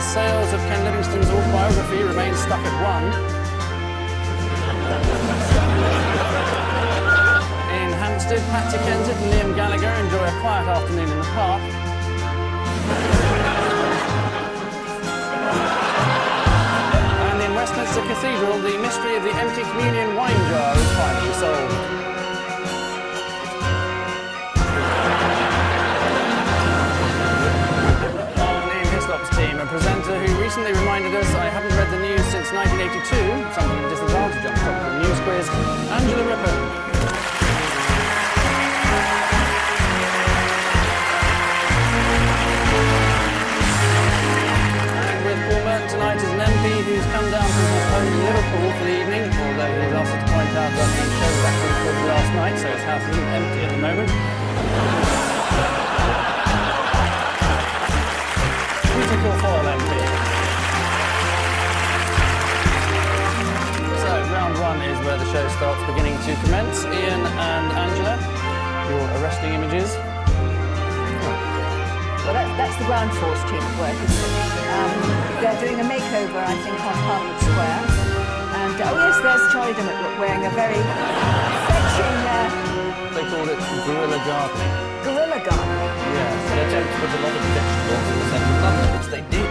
sales of Ken Livingstone's autobiography remain stuck at 1. In Hampstead, Patsy Kensit and Liam Gallagher enjoy a quiet afternoon in the park. And in Westminster Cathedral, the mystery of the empty communion wine jar is finally solved. Team, a presenter who recently reminded us I haven't read the news since 1982, something of a disadvantage on top of the news quiz, Angela Ripper. And with Paul Merton tonight as an MP who's come down from his home in Liverpool for the evening, although he's asked us to point out that the show was actually recorded last night, so his house isn't empty at the moment. Critical foil MP. So, round 1 is where the show starts beginning to commence. Ian and Angela, your arresting images. Well, that's the ground force team at work, isn't it? They're doing a makeover, I think, on Parliament Square. And, oh yes, there's Charlie Dimmock wearing a very fetching... They called it guerrilla gardening. Guerrilla gardening? Yes, they attempt to put a lot of vegetables in the centre of London, which they did.